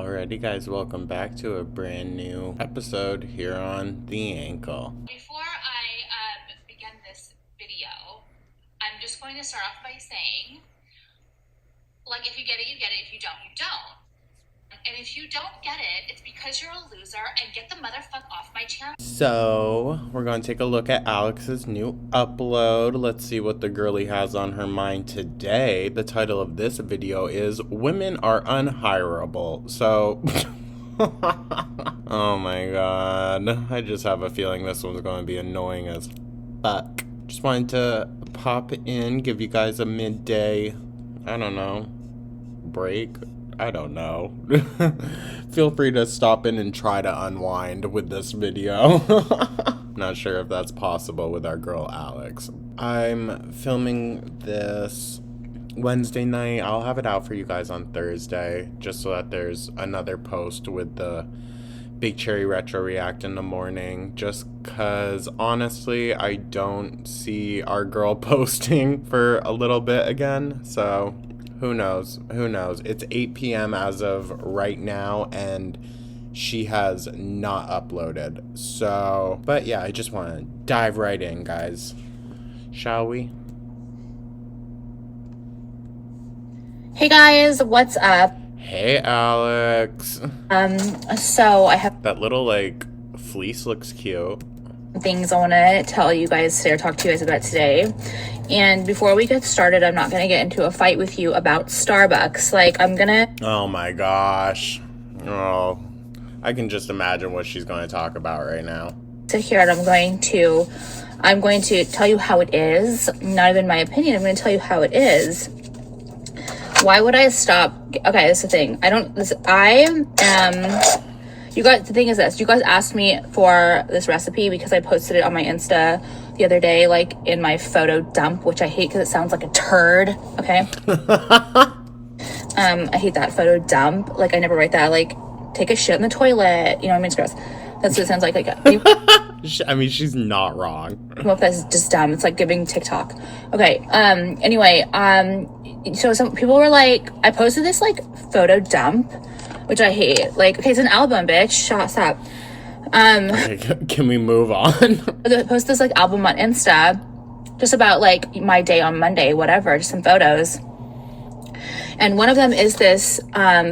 Alrighty guys, welcome back to a brand new episode here on The Ankle. Before I begin this video, I'm just going to start off by saying, like, if you get it, you get it. If you don't, you don't. And if you don't get it, it's because you're a loser, and get the motherfuck off my channel. So, we're going to take a look at Alex's new upload. Let's see what the girlie has on her mind today. The title of this video is Women Are Unhireable. So, oh my god. I just have a feeling this one's going to be annoying as fuck. Just wanted to pop in, give you guys a midday, I don't know, break. I don't know. Feel free to stop in and try to unwind with this video. Not sure if that's possible with our girl Alex. I'm filming this Wednesday night. I'll have it out for you guys on Thursday, just so that there's another post with the Big Cherry Retro React in the morning, just cause honestly I don't see our girl posting for a little bit again, so who knows? Who knows? It's 8 p.m. as of right now, and she has not uploaded. So, but yeah, I just want to dive right in, guys. Shall we? Hey guys, what's up? Hey, Alex. So I have That little, like, fleece looks cute. things I want to tell you guys today, or talk to you guys about today. And before we get started, I'm not going to get into a fight with you about Starbucks. Like, I'm going to... Oh my gosh. Oh, I can just imagine what she's going to talk about right now. sit here and I'm going to tell you how it is. Not even my opinion. I'm going to tell you how it is. Why would I stop? Okay, that's the thing. You guys, the thing is this. You guys asked me for this recipe because I posted it on my Insta the other day, like in my photo dump, which I hate because it sounds like a turd. Okay. I hate that photo dump. Like, I never write that. Like, take a shit in the toilet. You know what I mean? It's gross. That's what it sounds like. I mean, she's not wrong. Well, that's just dumb. It's like giving TikTok. Okay. Anyway. So some people were like, I posted this like photo dump, which I hate. Like, okay, it's an album, bitch. Shut up. Okay, can we move on? I posted this like album on Insta, just about like my day on Monday, whatever, just some photos. And one of them is this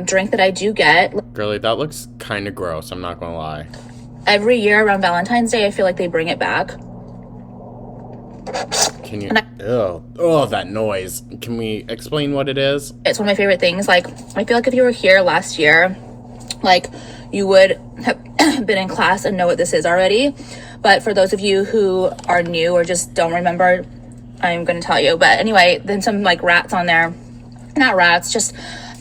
drink that I do get. Girlie, that looks kind of gross. I'm not gonna lie. Every year around Valentine's Day, I feel like they bring it back. Can you? Oh, that noise. Can we explain what it is? It's one of my favorite things. Like, I feel like if you were here last year, like, you would have been in class and know what this is already. But for those of you who are new or just don't remember, I'm going to tell you. But anyway, then some like rats on there. Not rats, just,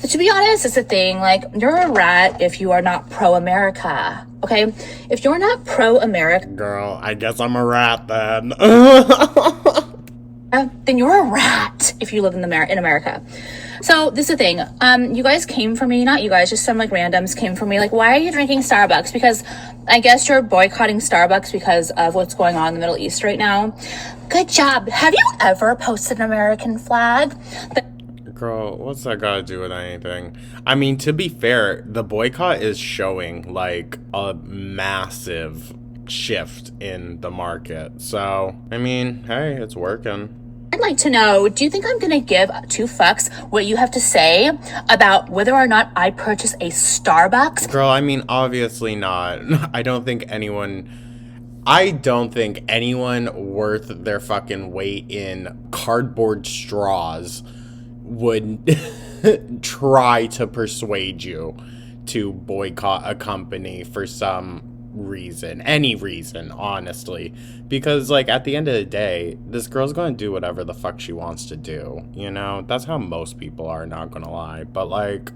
to be honest, it's a thing. Like, you're a rat if you are not pro-America. Okay? If you're not pro-America, Girl, I guess I'm a rat then. then you're a rat if you live in America. So this is the thing. You guys came for me, not you guys, just some like randoms came for me. Like, why are you drinking Starbucks? Because I guess you're boycotting Starbucks because of what's going on in the Middle East right now. Good job. Have you ever posted an American flag? Girl, what's that got to do with anything? I mean, to be fair, the boycott is showing like a massive shift in the market. So, I mean, hey, it's working. I'd like to know, do you think I'm going to give two fucks what you have to say about whether or not I purchase a Starbucks? Girl, I mean, obviously not. I don't think anyone worth their fucking weight in cardboard straws would try to persuade you to boycott a company for some reason, any reason, honestly, because like at the end of the day, this girl's gonna do whatever the fuck she wants to do, you know? That's how most people are, not gonna lie. But like,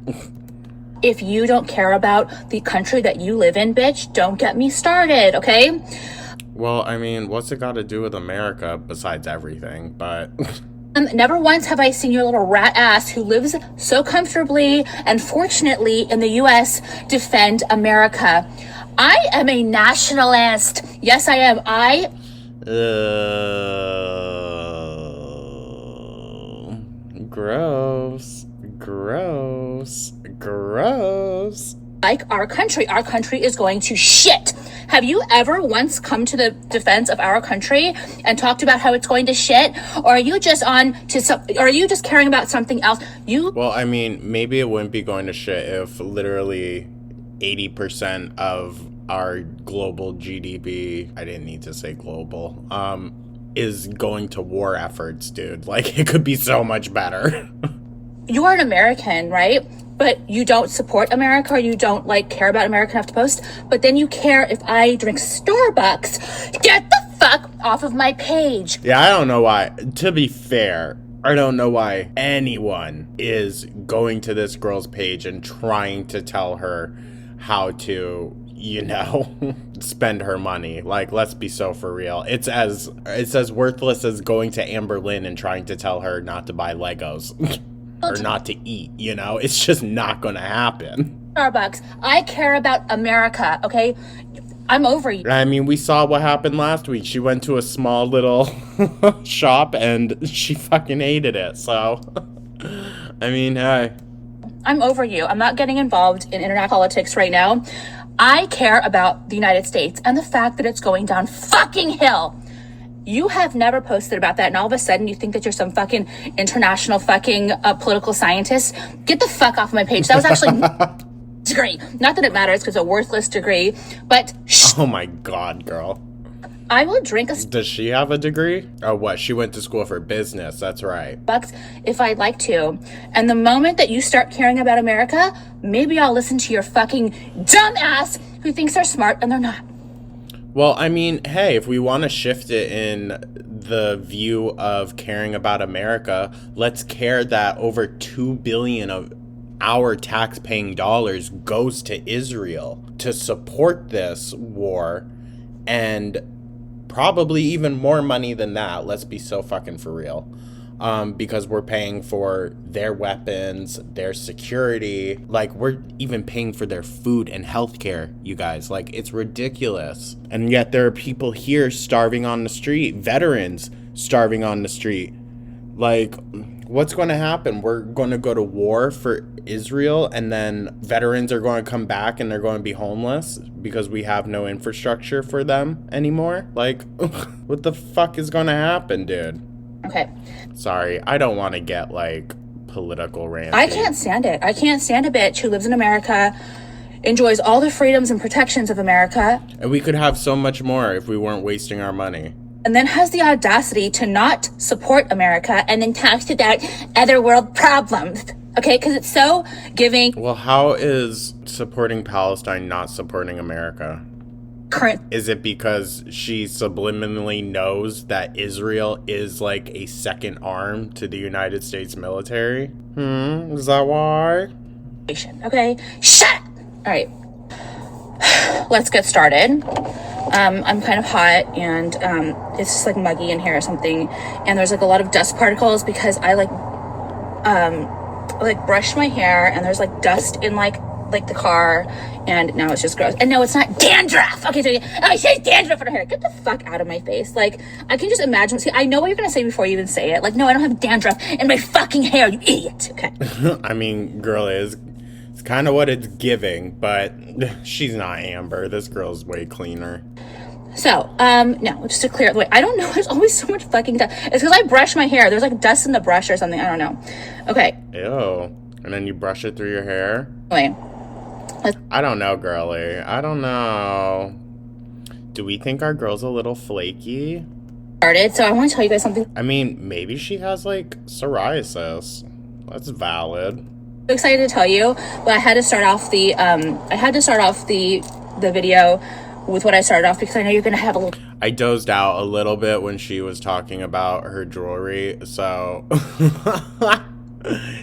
if you don't care about the country that you live in, bitch, don't get me started, okay? well, I mean, what's it got to do with America besides everything? But Never once have I seen your little rat ass who lives so comfortably and fortunately in the U.S. defend America. I am a nationalist. Yes, I am. gross, gross, gross. like our country. Our country is going to shit. Have you ever once come to the defense of our country and talked about how it's going to shit? Or are you just or are you just caring about something else? Well, I mean, maybe it wouldn't be going to shit if literally 80% of our global GDP, I didn't need to say global, is going to war efforts, dude. Like, it could be so much better. You are an American, right? But you don't support America, or you don't like care about America enough to post, but then you care if I drink Starbucks. Get the fuck off of my page. Yeah, I don't know why. To be fair, I don't know why anyone is going to this girl's page and trying to tell her how to, you know, spend her money. Like, let's be so for real. It's as worthless as going to Amber Lynn and trying to tell her not to buy Legos. Or not to eat, you know? It's just not gonna happen. Starbucks. I care about America, okay? I'm over you. I mean, we saw what happened last week. She went to a small little shop and she fucking hated it, so... I mean, hey. I'm over you. I'm not getting involved in international politics right now. I care about the United States and the fact that it's going down fucking hill. You have never posted about that, and all of a sudden you think that you're some fucking international fucking political scientist. Get the fuck off my page. That was actually degree. Not that it matters because it's a worthless degree, but oh my god, girl. I will drink Does she have a degree? Or what? She went to school for business. That's right. Bucks if I'd like to. And the moment that you start caring about America, maybe I'll listen to your fucking dumbass who thinks they're smart and they're not. Well, I mean, hey, if we want to shift it in the view of caring about America, let's care that over $2 billion of our tax-paying dollars goes to Israel to support this war, and probably even more money than that. Let's be so fucking for real. Because we're paying for their weapons, their security, like we're even paying for their food and healthcare, you guys. Like, it's ridiculous. And yet there are people here starving on the street, veterans starving on the street. Like, what's going to happen? We're going to go to war for Israel, and then veterans are going to come back and they're going to be homeless because we have no infrastructure for them anymore? Like, what the fuck is going to happen, dude? Okay. Sorry, I don't want to get, like, political ranty. I can't stand it. I can't stand a bitch who lives in America, enjoys all the freedoms and protections of America. And we could have so much more if we weren't wasting our money. And then has the audacity to not support America and then talks about other world problems. Okay, because it's so giving. Well, how is supporting Palestine not supporting America? Is it because she subliminally knows that Israel is like a second arm to the United States military? Is that why? Okay, shut up! All right, let's get started. I'm kind of hot, and it's just like muggy in here or something, and there's like a lot of dust particles because I like brushed my hair, and there's like dust in like the car, and now it's just gross. And no, it's not dandruff. Okay, so I say dandruff in her hair. Get the fuck out of my face. Like, I can just imagine. See, I know what you're gonna say before you even say it. Like, no, I don't have dandruff in my fucking hair, you idiot. Okay. I mean, girl, it's kind of what it's giving, but she's not Amber. This girl's way cleaner. So, no, just to clear it the way. I don't know. There's always so much fucking dust. It's because I brush my hair. There's like dust in the brush or something. I don't know. Okay. Ew. And then you brush it through your hair? Wait. I don't know, girly. I don't know. Do we think our girl's a little flaky? So I want to tell you guys something. I mean, maybe she has like psoriasis. That's valid. I'm excited to tell you, but I had to start off the video with what I started off because I know you're gonna have a little. I dozed out a little bit when she was talking about her jewelry, so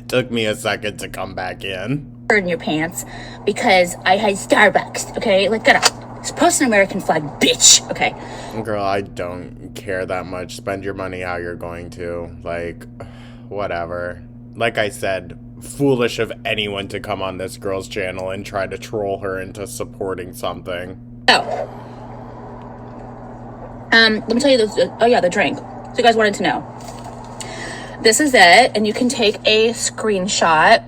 took me a second to come back in. In your pants because I had Starbucks, okay? Like, get up. Just post an American flag, bitch, okay? Girl, I don't care that much. Spend your money how you're going to. Like, whatever. Like I said, foolish of anyone to come on this girl's channel and try to troll her into supporting something. So, let me tell you this. Oh yeah, the drink. So you guys wanted to know. This is it, and you can take a screenshot.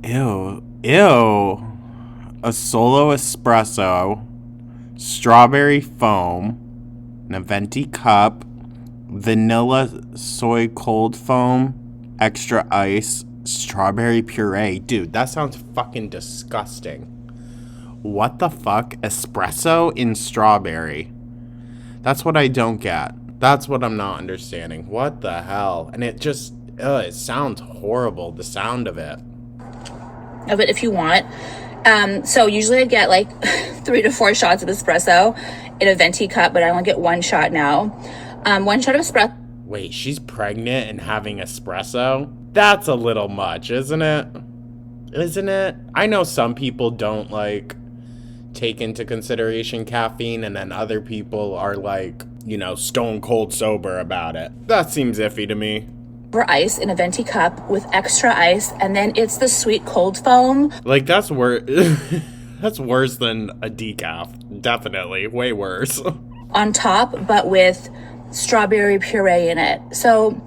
Ew. Ew. a solo espresso, strawberry foam, an venti cup, vanilla soy cold foam, extra ice, strawberry puree. Dude, that sounds fucking disgusting. What the fuck? Espresso in strawberry. That's what I don't get. That's what I'm not understanding. What the hell? And it just, it sounds horrible, the sound of it. Of it if you want. So usually I get like 3 to 4 shots of espresso in a venti cup, but I only get 1 shot now. 1 shot of espresso. Wait, she's pregnant and having espresso? That's a little much, isn't it? Isn't it? I know some people don't like take into consideration caffeine, and then other people are like, you know, stone cold sober about it. That seems iffy to me. Ice in a venti cup with extra ice, and then it's the sweet cold foam. Like, that's worse. That's worse than a decaf. Definitely. Way worse. On top, but with strawberry puree in it. So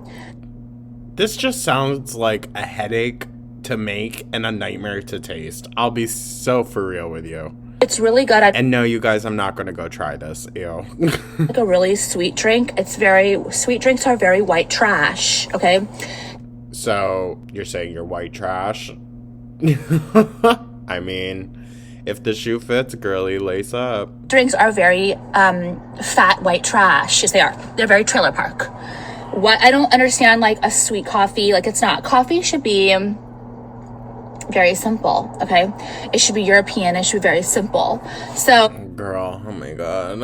this just sounds like a headache to make and a nightmare to taste. I'll be so for real with you. It's really good. And no, you guys, I'm not going to go try this. Ew. Like a really sweet drink. Sweet drinks are very white trash, okay? So, you're saying you're white trash? I mean, if the shoe fits, girly, lace up. Drinks are very fat white trash. Yes, they are. They're very trailer park. What I don't understand, like a sweet coffee, like it's not. Coffee should be very simple, okay? It should be European. It should be very simple. So, girl, oh my god.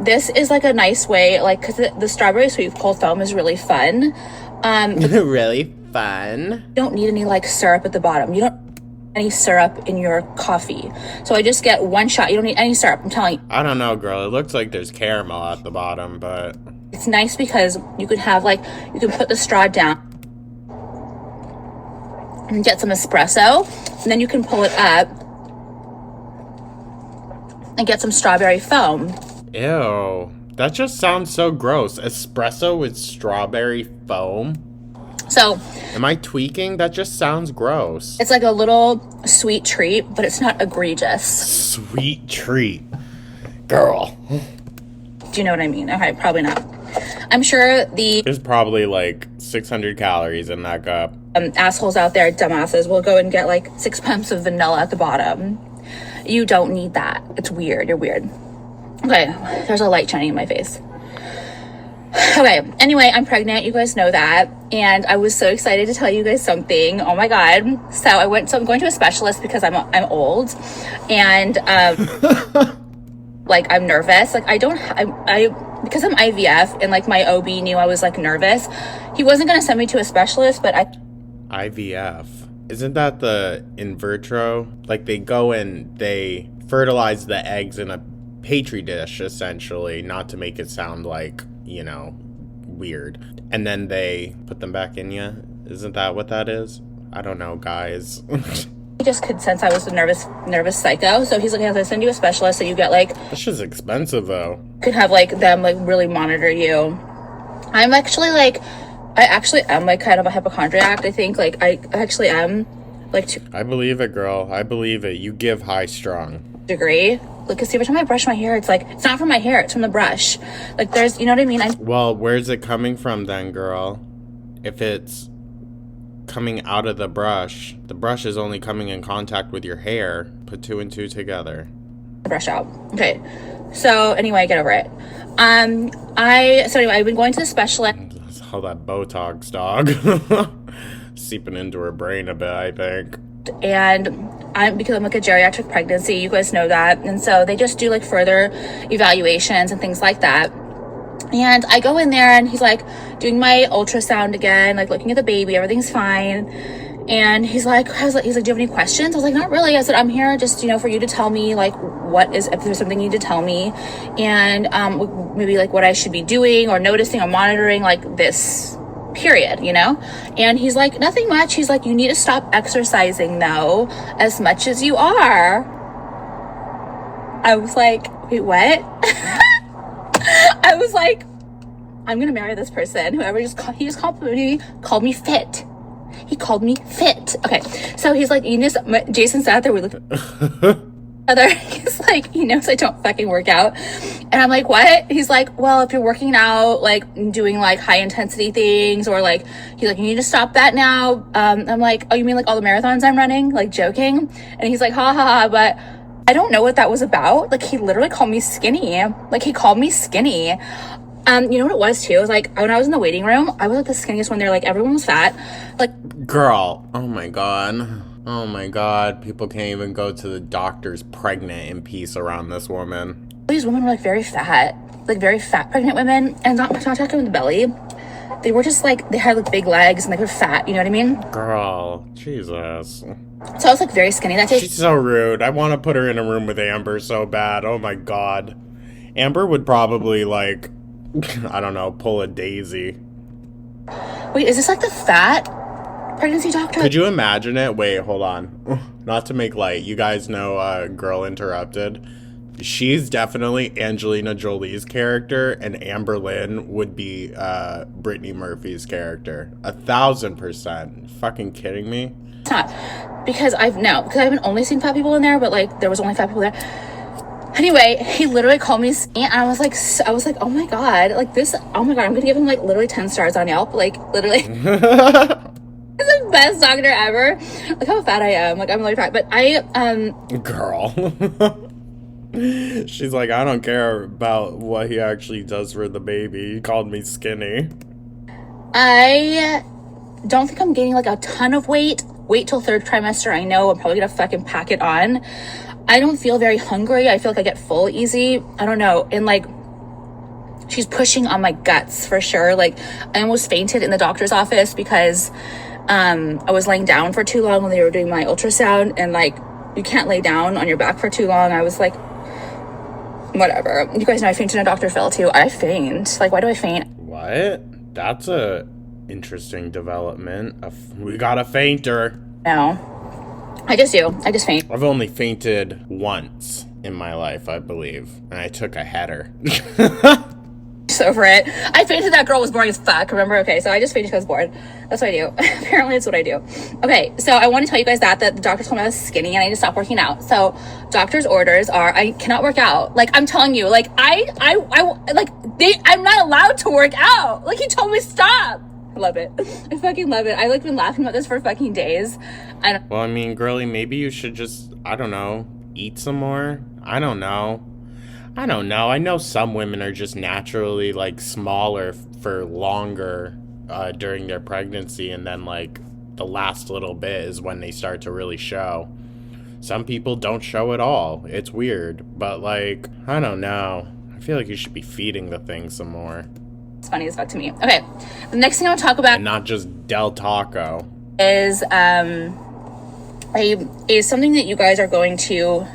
this is like a nice way, like, because the strawberry sweet cold foam is really fun. Really fun. You don't need any like syrup at the bottom. You don't need any syrup in your coffee. So I just get 1 shot. You don't need any syrup, I'm telling you. I don't know, girl. It looks like there's caramel at the bottom, but It's nice because you can have like, you can put the straw down and get some espresso, and then you can pull it up and get some strawberry foam. ew. That just sounds so gross. Espresso with strawberry foam? So Am I tweaking? That just sounds gross. it's like a little sweet treat, but it's not egregious. Sweet treat. Girl. Do you know what I mean? Okay, probably not. I'm sure the There's probably like 600 calories in that cup. assholes out there, dumbasses, will go and get like 6 pumps of vanilla at the bottom. You don't need that. It's weird. You're weird. Okay, there's a light shining in my face. Okay, anyway, I'm pregnant. You guys know that. And I was so excited to tell you guys something. Oh my God. So I'm going to a specialist because I'm old. And, like, I'm nervous. Like, because I'm IVF and like my OB knew I was like nervous. He wasn't going to send me to a specialist, but IVF. Isn't that the in vitro? Like they go and they fertilize the eggs in a petri dish, essentially, not to make it sound like, you know, weird. And then they put them back in you. Isn't that what that is? I don't know, guys. he just could sense I was a nervous psycho. So he's like, I'll send you a specialist so you get like, That's just expensive though. could have like them like really monitor you. I'm actually like, I actually am like kind of a hypochondriac. I think like I actually am like I believe it, girl. I believe it. You give high strong. degree. Like, cause every time I brush my hair, it's like, it's not from my hair, it's from the brush. Like there's, you know what I mean? Well, where's it coming from then, girl? If it's coming out of the brush is only coming in contact with your hair. Put 2 and 2 together. Brush out. Okay. So anyway, get over it. Anyway, I've been going to the specialist. That's how that Botox, dog. Seeping into her brain a bit, I think. And because I'm like a geriatric pregnancy, you guys know that. And so they just do like further evaluations and things like that. And I go in there and he's like doing my ultrasound again, like looking at the baby, everything's fine. And he's like, do you have any questions? I was like, not really. I said, I'm here just, for you to tell me like if there's something you need to tell me, and maybe like what I should be doing or noticing or monitoring like this period, And he's like, nothing much. He's like, you need to stop exercising though, as much as you are. I was like, wait, what? I was like, I'm gonna marry this person. Whoever he just complimented me, called me fit. He called me fit. Okay, so he's like, Jason sat there, we looked other. He's like, he knows I don't fucking work out. And I'm like, what? He's like, well, if you're working out, like doing like high intensity things, or like, he's like, you need to stop that now. I'm like, oh, you mean like all the marathons I'm running? Like joking. And he's like, ha ha ha. But I don't know what that was about. Like, he literally called me skinny. Like, he called me skinny. You know what it was too? It was like, when I was in the waiting room, I was like the skinniest one there. Like, everyone was fat. Like, girl, oh my god. Oh my god, people can't even go to the doctors pregnant in peace around this woman. These women were like very fat pregnant women, and not talking with the belly. They were just like, they had like big legs and they were fat, you know what I mean? Girl, Jesus. So I was like very skinny that day. She's so rude. I want to put her in a room with Amber so bad. Oh my god. Amber would probably like, I don't know, pull a daisy. Wait, is this like the fat pregnancy doctor? Could you imagine it? Wait, hold on. Not to make light. You guys know Girl Interrupted? She's definitely Angelina Jolie's character, and Amber Lynn would be Brittany Murphy's character. 1,000%. Fucking kidding me? It's not. Because I haven't only seen fat people in there, but like there was only fat people there. Anyway, he literally called me skinny, and I was like, oh my god, like this, oh my god, I'm gonna give him like literally 10 stars on Yelp, like literally. He's the best doctor ever. Look how fat I am. Like, I'm really fat, but Girl. She's like, I don't care about what he actually does for the baby. He called me skinny. I don't think I'm gaining like a ton of weight. Wait till 3rd trimester. I know I'm probably gonna fucking pack it on. I don't feel very hungry. I feel like I get full easy. I don't know. And like, she's pushing on my guts for sure. Like, I almost fainted in the doctor's office because I was laying down for too long when they were doing my ultrasound, and like, you can't lay down on your back for too long. I was like, whatever. You guys know I fainted in Dr. Phil too. I faint. Like, why do I faint? What? That's a interesting development. We got a fainter. No. I just do. I just faint. I've only fainted once in my life, I believe. And I took a header. Just over it. I fainted. That girl was boring as fuck, remember? Okay, so I just fainted because I was bored. That's what I do. Apparently, that's what I do. Okay, so I want to tell you guys that the doctor told me I was skinny and I need to stop working out. So doctor's orders are, I cannot work out. Like, I'm telling you, like, I'm not allowed to work out. Like, he told me stop. I love it. I fucking love it. I like been laughing about this for fucking days. Well, I mean, girly, maybe you should just, I don't know, eat some more. I don't know. I know some women are just naturally like smaller for longer during their pregnancy, and then like the last little bit is when they start to really show. Some people don't show at all. It's weird, but like, I don't know. I feel like you should be feeding the thing some more. It's funny as fuck to me. Okay, the next thing I want to talk about, and not just Del Taco, is something that you guys are going to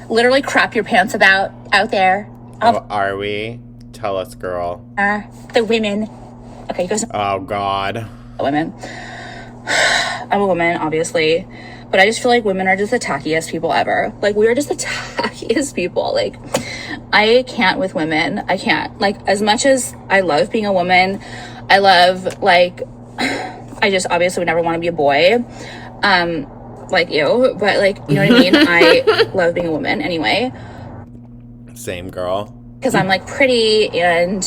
literally crap your pants about out there. Oh, are we? Tell us, girl. The women. Okay, you guys. Oh God. Women. I'm a woman, obviously, but I just feel like women are just the tackiest people ever. Like, we are just the tackiest people. Like, I can't with women. I can't. Like, as much as I love being a woman, I love, like, I just obviously would never want to be a boy. Like you, but like, you know what I mean? I love being a woman anyway. Same, girl. Because I'm like pretty and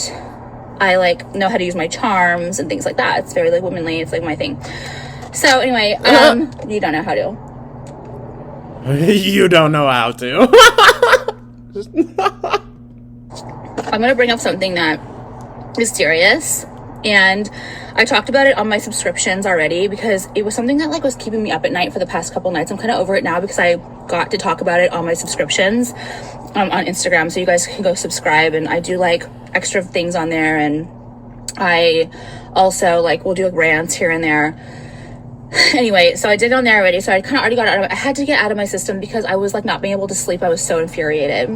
I like know how to use my charms and things like that. It's very like womanly. It's like my thing. So anyway, you don't know how to. You don't know how to. I'm gonna bring up something that is serious, and I talked about it on my subscriptions already because it was something that like was keeping me up at night for the past couple nights. I'm kind of over it now because I got to talk about it on my subscriptions on Instagram, so you guys can go subscribe, and I do like extra things on there, and I also like will do like rants here and there. Anyway, so I did it on there already, so I kind of already got it out of, I had to get out of my system because I was like not being able to sleep. I was so infuriated,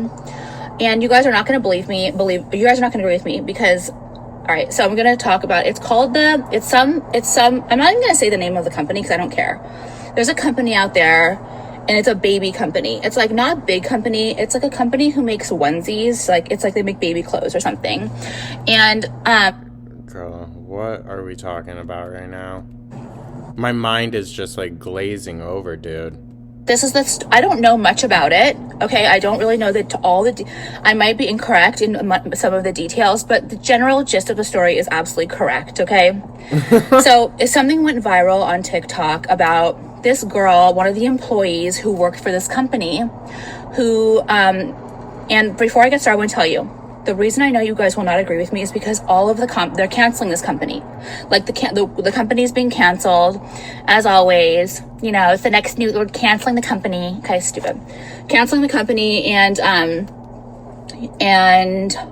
and you guys are not going to you guys are not going to agree with me because, all right, so I'm going to talk about, it's called I'm not even going to say the name of the company because I don't care. There's a company out there, and it's a baby company. It's like not a big company. It's like a company who makes onesies. Like, it's like they make baby clothes or something. And, Girl, what are we talking about right now? My mind is just like glazing over, dude. This is I don't know much about it. Okay, I don't really know I might be incorrect in some of the details, but the general gist of the story is absolutely correct. Okay, so if something went viral on TikTok about this girl, one of the employees who worked for this company, who and before I get started, I want to tell you, the reason I know you guys will not agree with me is because all of they're canceling this company. Like the company's being canceled, as always. You know, it's the next we're canceling the company. Okay, stupid. Canceling the company, and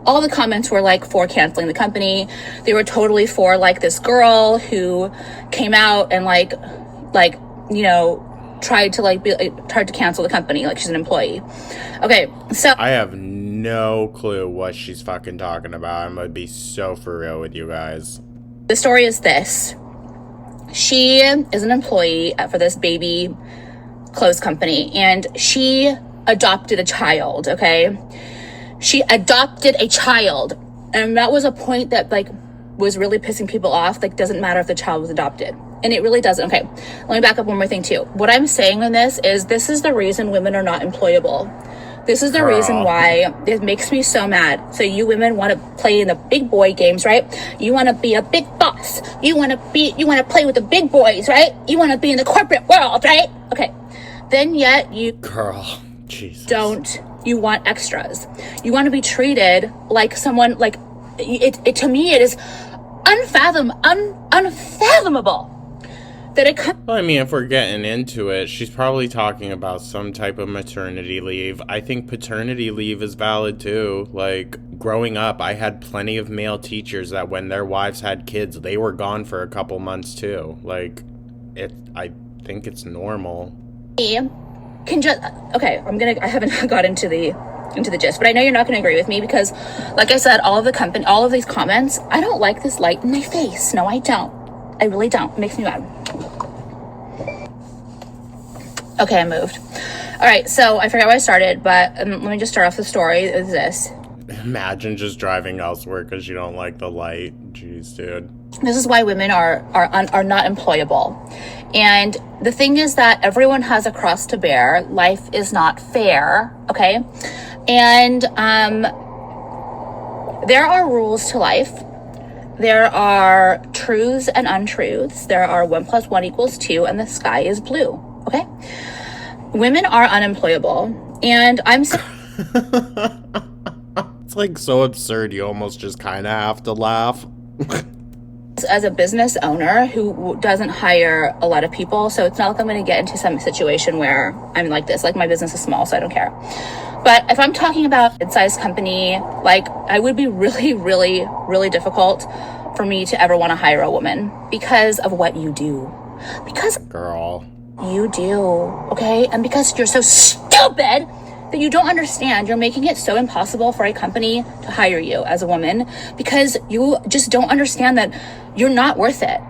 all the comments were like for canceling the company. They were totally for like this girl who came out and like you know, tried to cancel the company, like she's an employee. Okay, so I have no clue what she's fucking talking about. I'm gonna be so for real with you guys. The story is this. She is an employee for this baby clothes company, and she adopted a child, okay? She adopted a child, and that was a point that like was really pissing people off. Like, doesn't matter if the child was adopted. And it really doesn't. Okay, let me back up one more thing too. What I'm saying in this is the reason women are not employable. This is the reason why it makes me so mad. So you women want to play in the big boy games, right? You want to be a big boss. You want to play with the big boys, right? You want to be in the corporate world, right? Okay. Then yet you Girl, Jesus. You want extras. You want to be treated like someone, like it to me it is unfathomable. Well, I mean, if we're getting into it, she's probably talking about some type of maternity leave. I think paternity leave is valid too. Like, growing up, I had plenty of male teachers that when their wives had kids, they were gone for a couple months too. Like, I think it's normal. I haven't got into the gist, but I know you're not going to agree with me because, like I said, all of these comments, I don't like this light in my face. No, I don't. I really don't. It makes me mad. Okay, I moved. All right, so I forgot where I started, but let me just start off the story. Is this? Imagine just driving elsewhere because you don't like the light. Jeez, dude. This is why women are not employable. And the thing is that everyone has a cross to bear. Life is not fair, okay? And there are rules to life. There are truths and untruths. There are 1 + 1 = 2, and the sky is blue. Okay? Women are unemployable, and I'm so it's like so absurd you almost just kind of have to laugh. As a business owner who doesn't hire a lot of people, so it's not like I'm going to get into some situation where I'm like this. Like, my business is small, so I don't care. But if I'm talking about a mid-sized company, like, I would be really, really, really difficult for me to ever want to hire a woman because of what you do. Because girl, you do, okay? And because you're so stupid that you don't understand, you're making it so impossible for a company to hire you as a woman because you just don't understand that you're not worth it.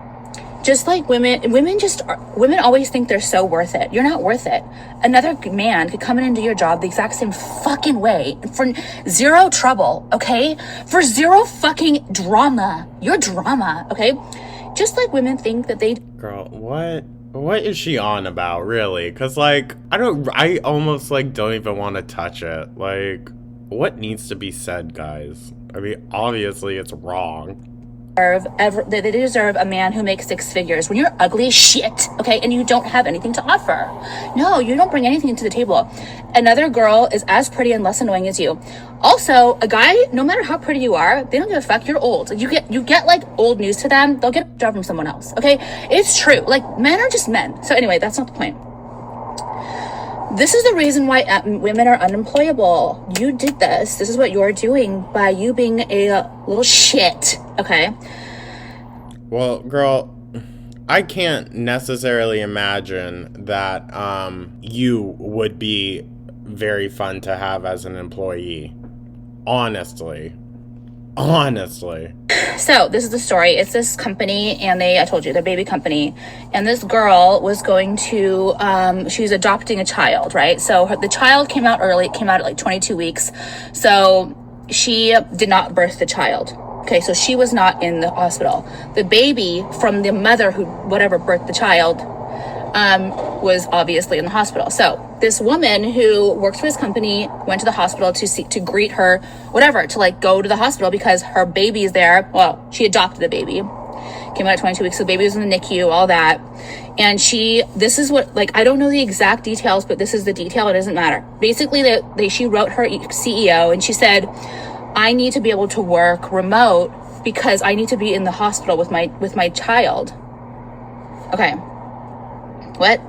Just like women always think they're so worth it. You're not worth it. Another man could come in and do your job the exact same fucking way for zero trouble, okay? For zero fucking drama. Your drama, okay? Just like women think that they... Girl, what is she on about, really? Because, like, I almost, like, don't even want to touch it. Like, what needs to be said, guys? I mean, obviously it's wrong. They deserve a man who makes 6 figures when you're ugly as shit, okay, and you don't have anything to offer. No, you don't bring anything to the table. Another girl is as pretty and less annoying as you. Also, a guy, no matter how pretty you are, they don't give a fuck. You're old. You get like old news to them. They'll get a job from someone else. Okay, it's true. Like, men are just men. So anyway, that's not the point. This is the reason why women are unemployable. You did this. This is what you're doing by you being a little shit. Okay. Well, girl, I can't necessarily imagine that you would be very fun to have as an employee. Honestly. So this is the story. It's this company, and I told you, they're a baby company, and this girl was going to, she was adopting a child, right? So the child came out early. It came out at like 22 weeks. So she did not birth the child. Okay, so she was not in the hospital. The baby from the mother who, whatever, birthed the child, was obviously in the hospital. So this woman who works for his company went to the hospital to greet her, whatever, to like go to the hospital because her baby is there. Well, she adopted the baby. Came out at 22 weeks, so the baby was in the NICU, all that. And this is what, like, I don't know the exact details, but this is the detail. It doesn't matter. Basically, she wrote her CEO and she said, I need to be able to work remote because I need to be in the hospital with my child. Okay. What?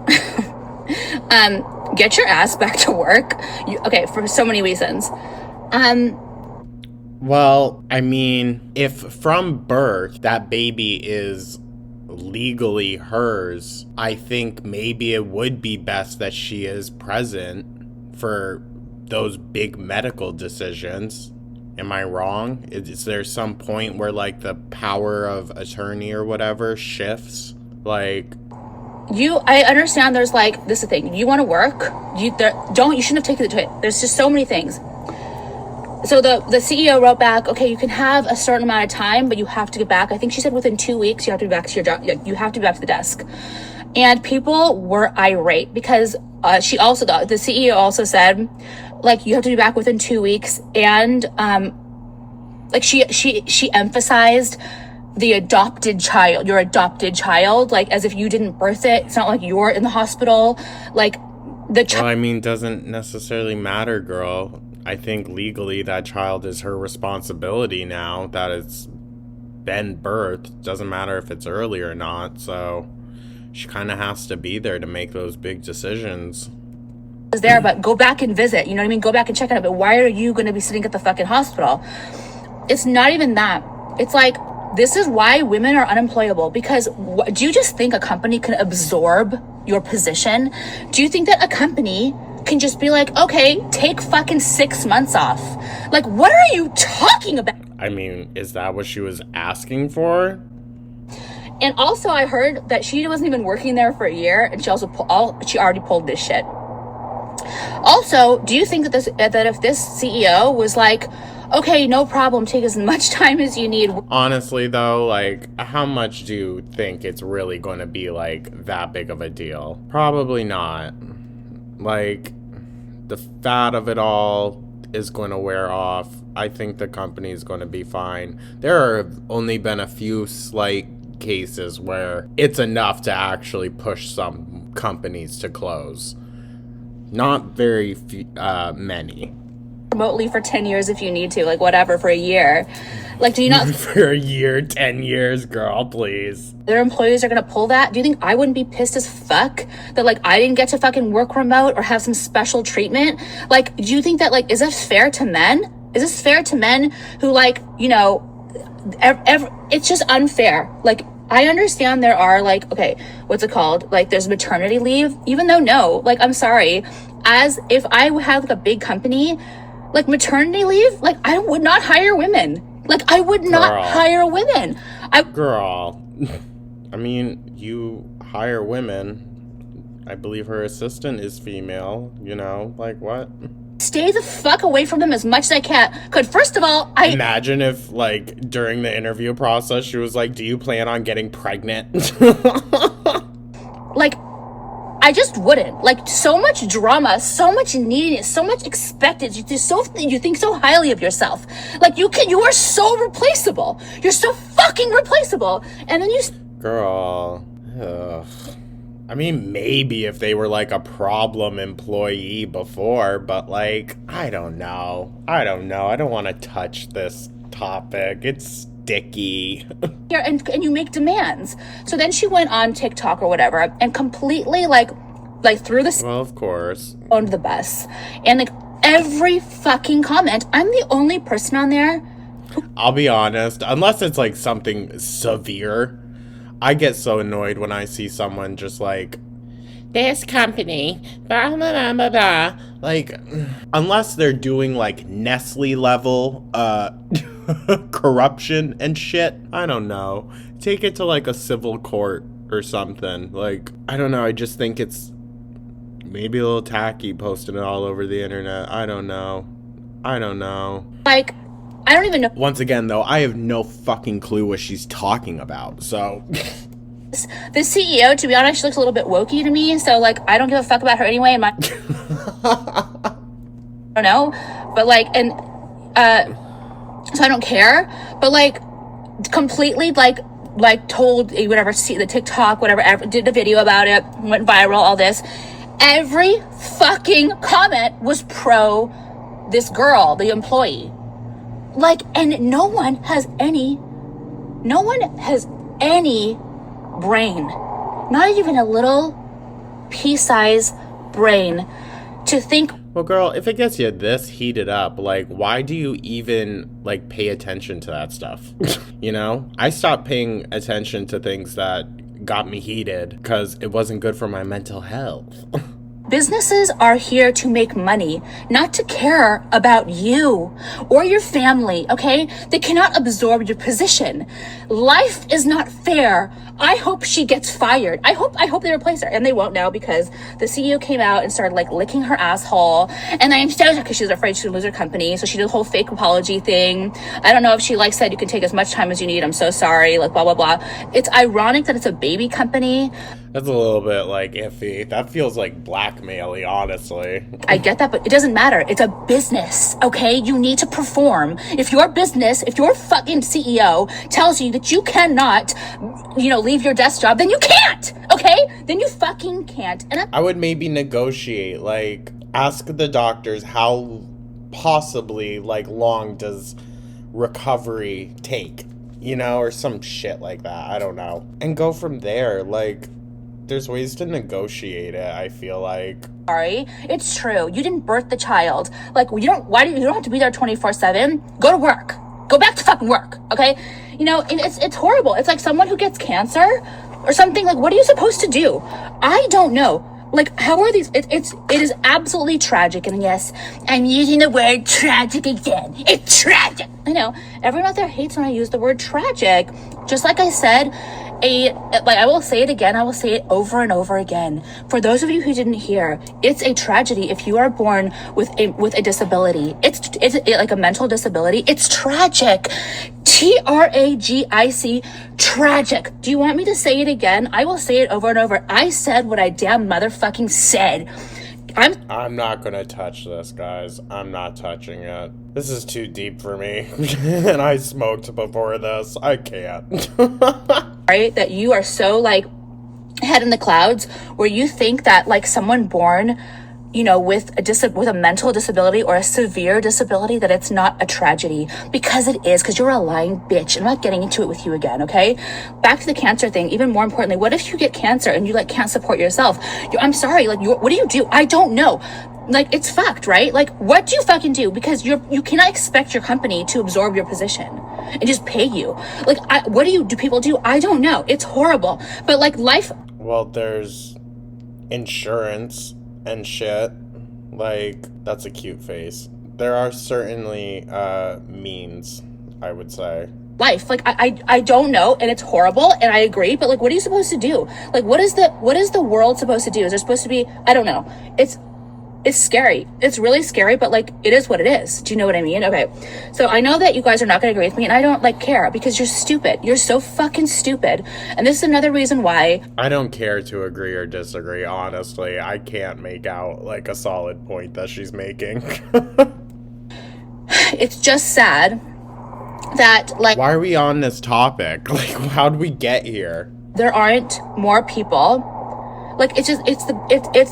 Get your ass back to work. Okay, for so many reasons. Well, I mean, if from birth that baby is legally hers, I think maybe it would be best that she is present for those big medical decisions. Am I wrong? Is there some point where like the power of attorney or whatever shifts? Like, I understand there's like, this is the thing. You want to work, you shouldn't have taken the trip. There's just so many things. So the CEO wrote back, okay, you can have a certain amount of time, but you have to get back. I think she said within 2 weeks, you have to be back to your job. You have to be back to the desk. And people were irate because the CEO also said, like, you have to be back within 2 weeks. And like she emphasized the adopted child, your adopted child, like as if you didn't birth it. It's not like you're in the hospital. Like well, I mean, doesn't necessarily matter, girl. I think legally that child is her responsibility now that it's been birthed. Doesn't matter if it's early or not. So she kind of has to be there to make those big decisions. Is there, but go back and visit. You know what I mean? Go back and check it out. But why are you going to be sitting at the fucking hospital? It's not even that. It's like, this is why women are unemployable. Because do you just think a company can absorb your position? Do you think that a company can just be like, okay, take fucking 6 months off? Like, what are you talking about? I mean, is that what she was asking for? And also, I heard that she wasn't even working there for a year, and she already pulled this shit. Also, do you think that if this CEO was like, okay, no problem, take as much time as you need? Honestly, though, like, how much do you think it's really going to be, like, that big of a deal? Probably not. Like, the fat of it all is going to wear off. I think the company is going to be fine. There have only been a few slight cases where it's enough to actually push some companies to close. Not very many. Remotely for 10 years if you need to, like whatever, for a year. Like, do you not for a year, 10 years, girl, please. Their employees are gonna pull that? Do you think I wouldn't be pissed as fuck that like I didn't get to fucking work remote or have some special treatment? Like, do you think that like, is this fair to men? Is this fair to men who like, you know, it's just unfair. Like, I understand there are like, okay, what's it called? Like there's maternity leave, even though no, like, I'm sorry. As if I had like a big company, like maternity leave, like I would not hire women. Like I would not hire women. Girl, I mean, you hire women. I believe her assistant is female, you know, like what? Stay the fuck away from them as much as I can. Could first of all, imagine if like during the interview process she was like, do you plan on getting pregnant? Like, I just wouldn't. Like, so much drama, so much neediness, so much expected. You think so highly of yourself. Like you are so replaceable. You're so fucking replaceable. And then girl, ugh. I mean, maybe if they were like a problem employee before, but like, I don't know. I don't want to touch this topic. It's sticky. Yeah, and you make demands. So then she went on TikTok or whatever and completely like threw this. Well, of course. Under the bus. And like every fucking comment, I'm the only person on there. I'll be honest, unless it's like something severe, I get so annoyed when I see someone just like, this company, blah, blah, blah, blah, blah. Like, unless they're doing like Nestle level corruption and shit, I don't know. Take it to like a civil court or something. Like, I don't know. I just think it's maybe a little tacky posting it all over the internet. I don't know. Like, I don't even know. Once again, though, I have no fucking clue what she's talking about, so... The CEO, to be honest, she looks a little bit wokey to me, so, like, I don't give a fuck about her anyway, and I don't know, but, like, and, so I don't care, but, like, completely, like told whatever, see the TikTok, whatever, did a video about it, went viral, all this. Every fucking comment was pro this girl, the employee. Like, and no one has any brain, not even a little pea-sized brain to think. Well, girl, if it gets you this heated up, like, why do you even, like, pay attention to that stuff? You know? I stopped paying attention to things that got me heated because it wasn't good for my mental health. Businesses are here to make money, not to care about you or your family, okay? They cannot absorb your position. Life is not fair. I hope she gets fired. I hope they replace her, and they won't now because the CEO came out and started like licking her asshole. And I am so because she was afraid she would lose her company, so she did a whole fake apology thing. I don't know if she like said you can take as much time as you need. I'm so sorry, like blah blah blah. It's ironic that it's a baby company. That's a little bit like iffy. That feels like blackmail-y, honestly. I get that, but it doesn't matter. It's a business, okay? You need to perform. If your business, if your fucking CEO tells you that you cannot, you know, leave your desk job, then you can't, okay? Then you fucking can't. And I would maybe negotiate, like, ask the doctors how possibly, like, long does recovery take, you know, or some shit like that. I don't know. And go from there, like... There's ways to negotiate it, I feel like. Sorry, it's true. You didn't birth the child. Like, you don't have to be there 24/7. Go to work. Go back to fucking work, okay? You know, and it's horrible. It's like someone who gets cancer or something. Like, what are you supposed to do? I don't know. Like, how are these? It is absolutely tragic. And yes, I'm using the word tragic again. It's tragic. I know everyone out there hates when I use the word tragic. Just like I said, I will say it again. I will say it over and over again. For those of you who didn't hear, it's a tragedy if you are born with a disability. It's like a mental disability. It's tragic. TRAGIC, tragic. Do you want me to say it again? I will say it over and over. I said what I damn motherfucking said. I'm not gonna touch this, guys. I'm not touching it. This is too deep for me. And I smoked before this. I can't. Right? That you are so, like, head in the clouds where you think that, like, someone born, you know, with a mental disability or a severe disability, that it's not a tragedy, because it is, because you're a lying bitch. I'm not getting into it with you again, okay? Back to the cancer thing. Even more importantly, what if you get cancer and you, like, can't support yourself? I'm sorry, like, what do you do? I don't know. Like, it's fucked, right? Like, what do you fucking do? Because you cannot expect your company to absorb your position and just pay you. Like, what do people do? I don't know. It's horrible. But, like, life... Well, there's insurance and shit. Like, that's a cute face. There are certainly means, I would say. Life, like, I don't know, and it's horrible, and I agree, but, like, what are you supposed to do? Like, what is the world supposed to do? Is there supposed to be... I don't know. It's scary. It's really scary, but, like, it is what it is. Do you know what I mean? Okay. So I know that you guys are not going to agree with me, and I don't, like, care, because you're stupid. You're so fucking stupid. And this is another reason why... I don't care to agree or disagree, honestly. I can't make out, like, a solid point that she's making. It's just sad that, like... Why are we on this topic? Like, how'd we get here? There aren't more people... Like, it's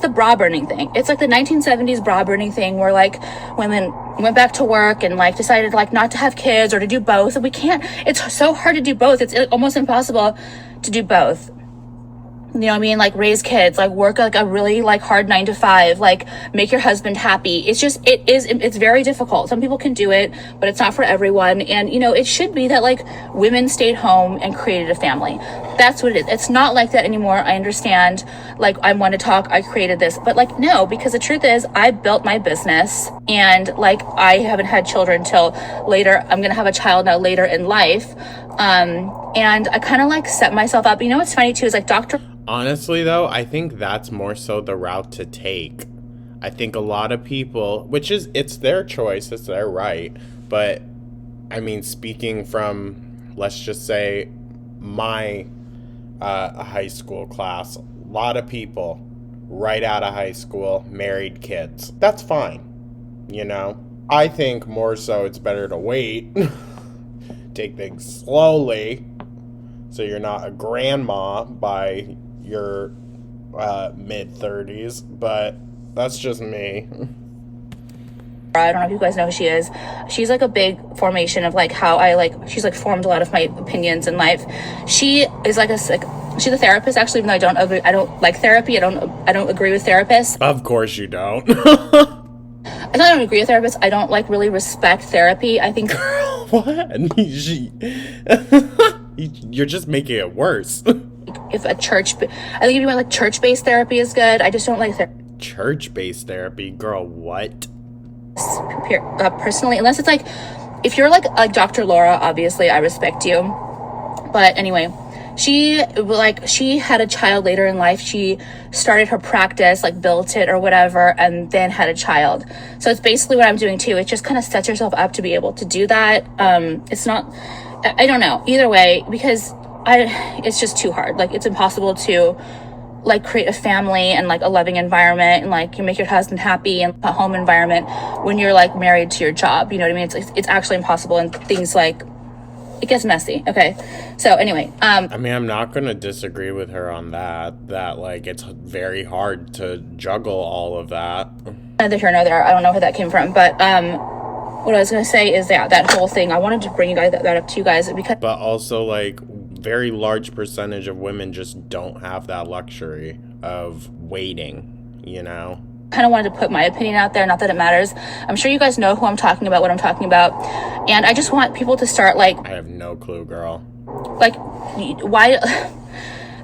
the bra burning thing. It's like the 1970s bra burning thing where, like, women went back to work and, like, decided, like, not to have kids or to do both. And we can't, it's so hard to do both. It's almost impossible to do both. You know what I mean? Like, raise kids, like, work, like, a really, like, hard 9 to 5, like, make your husband happy. It's just, it's very difficult. Some people can do it, but it's not for everyone. And, you know, it should be that, like, women stayed home and created a family. That's what it is. It's not like that anymore. I understand. Like, I want to talk, I created this. But, like, no, because the truth is, I built my business, and, like, I haven't had children till later. I'm going to have a child now later in life. And I kind of, like, set myself up. You know what's funny, too, is, like, Honestly, though, I think that's more so the route to take. I think a lot of people, it's their choice, it's their right, but I mean, speaking from, let's just say, my high school class, a lot of people right out of high school, married kids. That's fine, you know? I think more so it's better to wait, take things slowly, so you're not a grandma by your mid-30s, but that's just me. I don't know if you guys know who she is. She's like a big formation of like how I like, she's like formed a lot of my opinions in life. She is like she's a therapist actually, even though I don't like therapy. I don't agree with therapists. Of course you don't. I don't agree with therapists. I don't like really respect therapy. I think what? You're just making it worse. if I think if you want like church-based therapy is good. I just don't like Church-based therapy? Girl, what? Personally, unless it's like, if you're like Dr. Laura, obviously I respect you. But anyway, she had a child later in life. She started her practice, like built it or whatever, and then had a child. So it's basically what I'm doing too. It just kind of sets yourself up to be able to do that. It's not, I don't know, either way, because it's just too hard. Like, it's impossible to like create a family and like a loving environment and like you make your husband happy and a home environment when you're like married to your job. You know what I mean? It's actually impossible, and things like, it gets messy. Okay. So anyway, I mean, I'm not going to disagree with her on that like it's very hard to juggle all of that. Neither here nor there. I don't know where that came from, but what I was going to say is that whole thing, I wanted to bring you guys that up to you guys, because but also like very large percentage of women just don't have that luxury of waiting, you know? Kind of wanted to put my opinion out there, not that it matters. I'm sure you guys know who I'm talking about, what I'm talking about, and I just want people to start like, I have no clue, girl. Like, why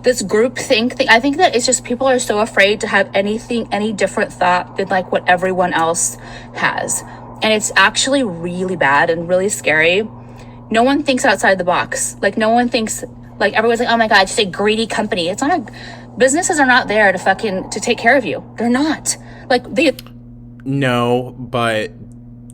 this group think thing? I think that it's just people are so afraid to have any different thought than like what everyone else has, and it's actually really bad and really scary. No one thinks outside the box. Like, no one thinks, like, everyone's like, oh my God, just a greedy company. It's not businesses are not there to take care of you. They're not. Like, No, but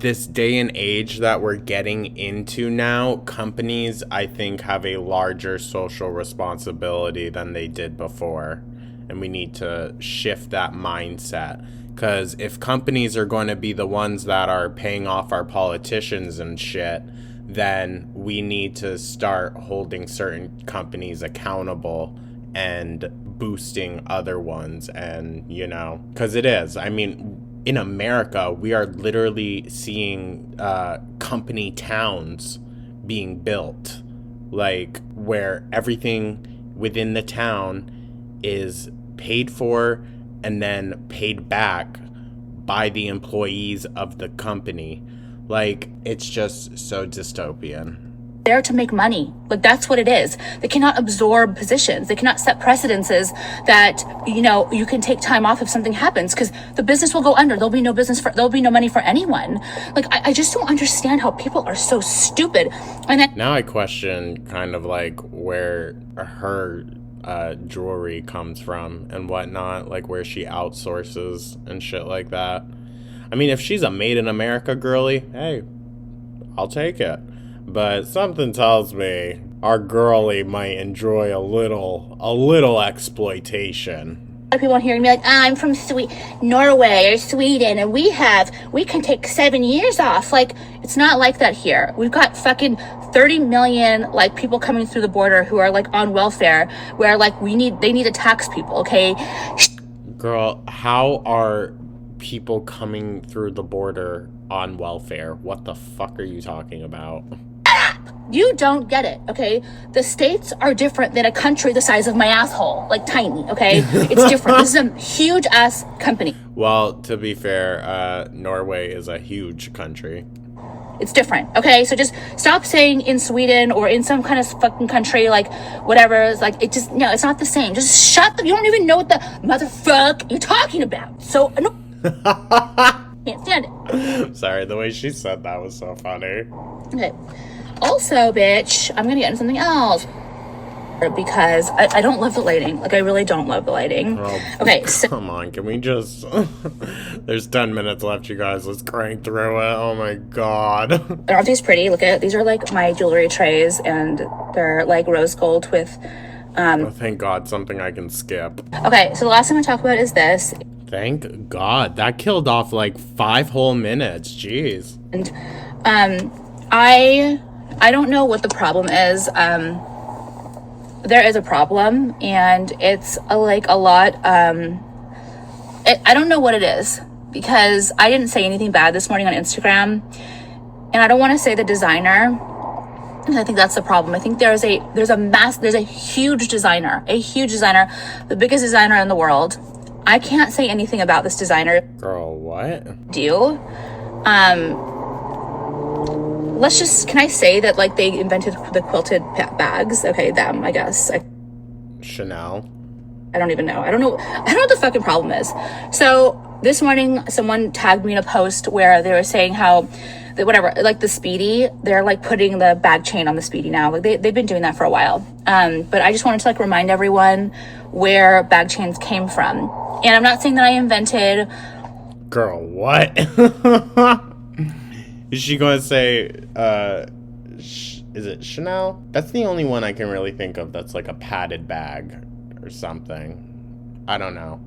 this day and age that we're getting into now, companies, I think, have a larger social responsibility than they did before. And we need to shift that mindset. Because if companies are going to be the ones that are paying off our politicians and shit, then we need to start holding certain companies accountable and boosting other ones. And, you know, because it is. I mean, in America, we are literally seeing company towns being built, like where everything within the town is paid for and then paid back by the employees of the company. Like, it's just so dystopian. There to make money. Like, that's what it is. They cannot absorb positions. They cannot set precedences that, you know, you can take time off if something happens, because the business will go under. There'll be no money for anyone. Like, I just don't understand how people are so stupid. And then now I question kind of like where her jewelry comes from and whatnot, like where she outsources and shit like that. I mean, if she's a made in America girly, hey, I'll take it. But something tells me our girly might enjoy a little exploitation. a lot of people on here and be like, I'm from Norway or Sweden, and we can take 7 years off. Like, it's not like that here. We've got fucking 30 million like people coming through the border who are like on welfare, where like they need to tax people, okay? Girl, how are people coming through the border on welfare? What the fuck are you talking about? You don't get it, okay? The states are different than a country the size of my asshole. Like, tiny, okay? It's different. This is a huge ass company. Well, to be fair, Norway is a huge country. It's different, okay? So just stop saying in Sweden or in some kind of fucking country, like, whatever. It's like, no, it's not the same. Just shut the, you don't even know what the motherfuck you're talking about. So, no. Can't stand it. Sorry, the way she said that was so funny. Okay. Also, bitch, I'm gonna get into something else. because I don't love the lighting. Like, I really don't love the lighting. Oh, okay, so come on, can we just... There's 10 minutes left, you guys. Let's crank through it. Oh my god. aren't these pretty? Look at these are like my jewelry trays, and they're like rose gold with Oh, thank god, something I can skip. okay, so the last thing I talk about is this. Thank god. That killed off like 5 whole minutes. Jeez. And I don't know what the problem is. There is a problem, and it's like a lot. I don't know what it is, because I didn't say anything bad this morning on Instagram, and I don't want to say the designer. I think that's the problem. I think there's a huge designer, the biggest designer in the world. I can't say anything about this designer. Girl, what? Do you? Can I say that like they invented the quilted bags? Okay, them, I guess. Chanel. I don't even know. I don't know what the fucking problem is. So this morning, someone tagged me in a post where they were saying how, whatever, like the Speedy, they're like putting the bag chain on the Speedy now. Like they've been doing that for a while. But I just wanted to like remind everyone where bag chains came from. And I'm not saying that I invented. Girl, what? Is she going to say, is it Chanel? That's the only one I can really think of that's like a padded bag or something. I don't know.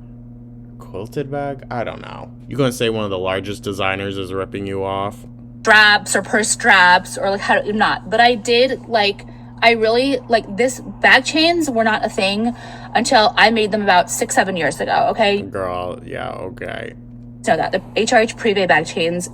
Quilted bag? I don't know. You going to say one of the largest designers is ripping you off? Straps or purse straps or like not. But I did like, I really like this bag chains were not a thing until I made them about 6-7 years ago. Okay. Girl, yeah, okay. So that the HRH Privé bag chains,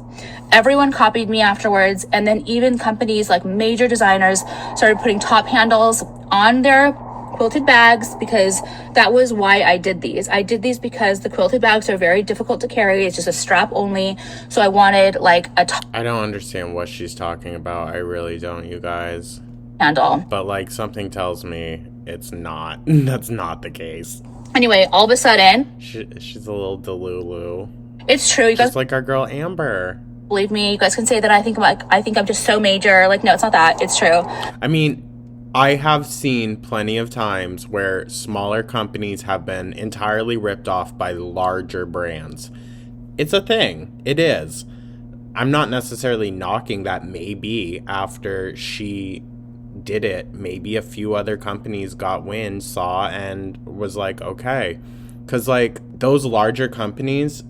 everyone copied me afterwards, and then even companies like major designers started putting top handles on their quilted bags, because that was why I did these. I did these because the quilted bags are very difficult to carry. It's just a strap only. So I wanted like a top I don't understand what she's talking about. I really don't, you guys. handle. But like something tells me it's not. That's not the case. Anyway, all of a sudden, she's a little delulu. it's true. You guys Just like our girl Amber. believe me. You guys can say that I think I'm just so major. Like, no, it's not that. It's true. I mean, I have seen plenty of times where smaller companies have been entirely ripped off by larger brands. It's a thing. It is. I'm not necessarily knocking that. Maybe after she did it, maybe a few other companies got wind, saw, and was like, okay. Because, like, those larger companies,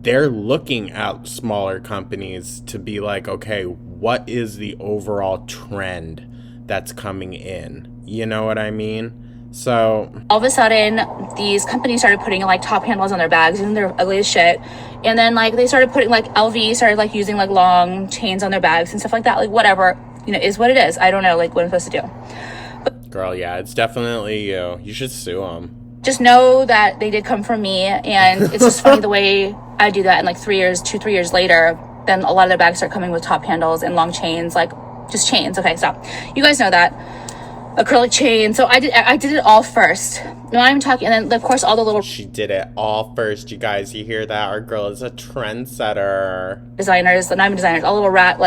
they're looking at smaller companies to be like, okay, what is the overall trend that's coming in? You know what I mean? So all of a sudden, these companies started putting like top handles on their bags, and they're ugly as shit. And then like they started putting like LV started like using like long chains on their bags and stuff like that. Like whatever, is what it is. I don't know like what I'm supposed to do. Girl, yeah, it's definitely you. You should sue them. Just know that they did come from me, and it's just funny the way I do that. And like 3 years later, then a lot of their bags start coming with top handles and long chains, like just chains. Okay, so you guys know that acrylic chain. So I did it all first. No, I'm talking, and then of course all the little She did it all first, you guys. You hear that? Our girl is a trendsetter. designers, and I'm designers, all little rat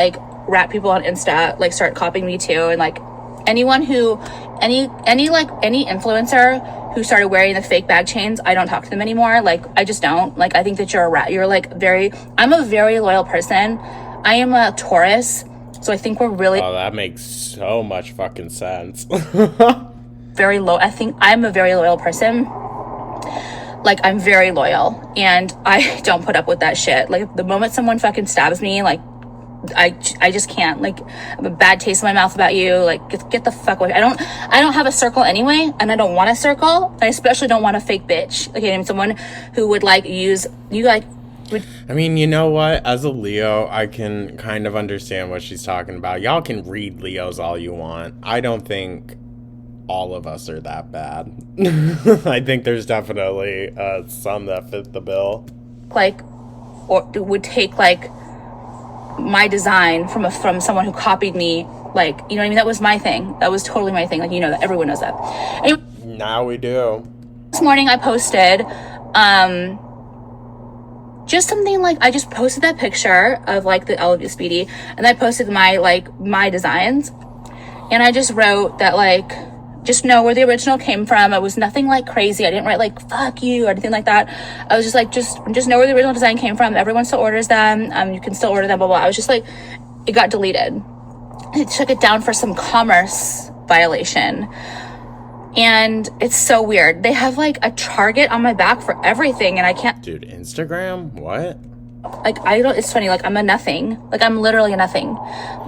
people on Insta like start copying me too, and like anyone who any influencer who started wearing the fake bag chains, I don't talk to them anymore. Like I just don't. Like I think that you're a rat. You're like I'm a very loyal person. I am a Taurus. So I think we're really Oh, that makes so much fucking sense. very low. I think I'm a very loyal person. Like I'm very loyal, and I don't put up with that shit. Like the moment someone fucking stabs me, like I just can't. Like I have a bad taste in my mouth about you. Like get the fuck away. I don't have a circle anyway, and I don't want a circle. And I especially don't want a fake bitch. Okay, I'm someone who would like use you like. I mean, you know what? As a Leo, I can kind of understand what she's talking about. Y'all can read Leos all you want. I don't think all of us are that bad. I think there's definitely some that fit the bill. Like, or would take like my design from someone who copied me. Like, you know what I mean? That was my thing. That was totally my thing. Like, that everyone knows that. Anyway, Now we do. this morning I posted just something like I just posted that picture of like the LV Speedy, and I posted my designs, and I just wrote that like just know where the original came from. It was nothing like crazy. I didn't write like fuck you or anything like that. I was just like, just know where the original design came from. Everyone still orders them. You can still order them, blah blah. I was just like, it got deleted. It took it down for some commerce violation. And it's so weird. They have like a target on my back for everything, and I can't. Dude, Instagram? What? Like, I don't, it's funny, like, I'm a nothing. Like, I'm literally a nothing.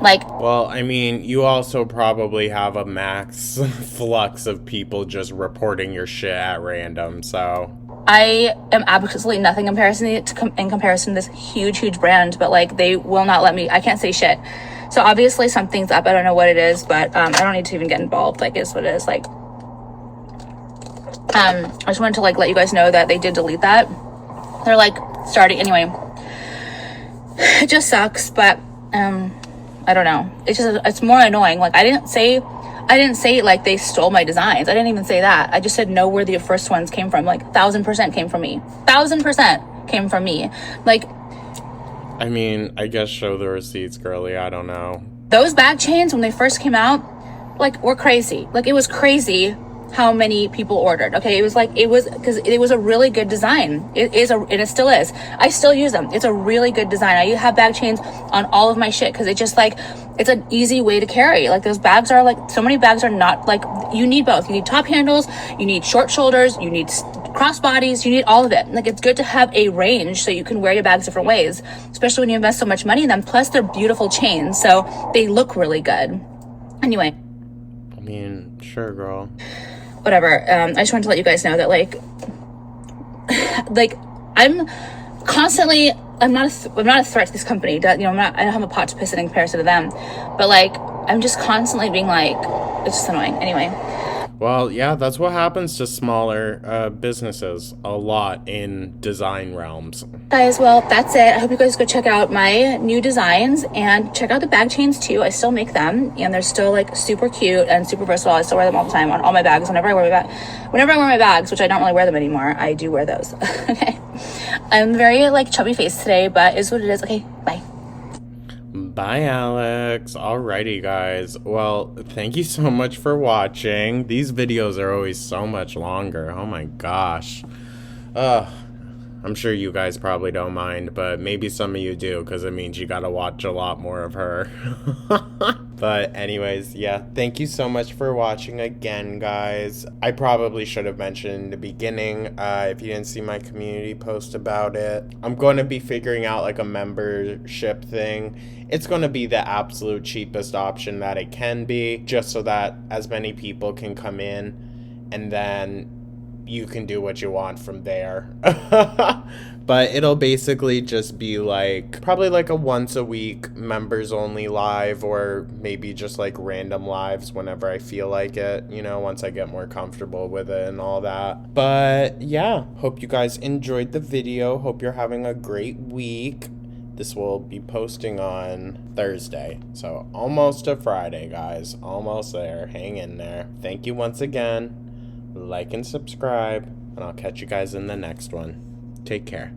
Like, well, I mean, you also probably have a max flux of people just reporting your shit at random, so. I am absolutely nothing in comparison to this huge brand, but, like, they will not let me, I can't say shit. So, obviously, something's up. I don't know what it is, but I don't need to even get involved. Like, it's what it is. Like, I just wanted to, like, let you guys know that they did delete that. They're, like, starting, anyway. It just sucks, but I don't know. It's more annoying. Like, I didn't say like they stole my designs. I didn't even say that. I just said know where the first ones came from. Like 1,000% came from me. 1,000% came from me. Like, I mean, I guess show the receipts, girly. I don't know. Those bag chains when they first came out, like, were crazy. Like, it was crazy how many people ordered. Okay, it was because it was a really good design. And it still is. I still use them. It's a really good design. I have bag chains on all of my shit because it just, like, it's an easy way to carry. Like, those bags are like, so many bags are not, like, you need both. You need top handles, you need short shoulders, you need cross bodies, you need all of it. Like, it's good to have a range so you can wear your bags different ways, especially when you invest so much money in them. Plus, they're beautiful chains, so they look really good. Anyway. I mean, sure, girl. Whatever. I just wanted to let you guys know that, like I'm constantly, I'm not a threat to this company. That, you know, I don't have a pot to piss in comparison to them, but, like, I'm just constantly being like, it's just annoying. Anyway. Well, yeah, that's what happens to smaller businesses a lot in design realms. Guys, well, that's it. I hope you guys go check out my new designs and check out the bag chains too. I still make them, and they're still, like, super cute and super versatile. I still wear them all the time on all my bags. Whenever I wear my bags, which I don't really wear them anymore, I do wear those. Okay. I'm very, like, chubby faced today, but is what it is. Okay, bye. Bye, Alex. Alrighty, guys. Well, thank you so much for watching. These videos are always so much longer. Oh my gosh. I'm sure you guys probably don't mind, but maybe some of you do, because it means you gotta watch a lot more of her. But anyways, yeah, thank you so much for watching again, guys. I probably should have mentioned in the beginning, if you didn't see my community post about it, I'm going to be figuring out, like, a membership thing. It's going to be the absolute cheapest option that it can be, just so that as many people can come in, and then you can do what you want from there. But it'll basically just be, like, probably like a once a week members only live, or maybe just, like, random lives whenever I feel like it, you know, once I get more comfortable with it and all that. But yeah, hope you guys enjoyed the video. Hope you're having a great week. This will be posting on Thursday, so almost a Friday, guys. Almost there. Hang in there. Thank you once again. Like and subscribe, and I'll catch you guys in the next one. Take care.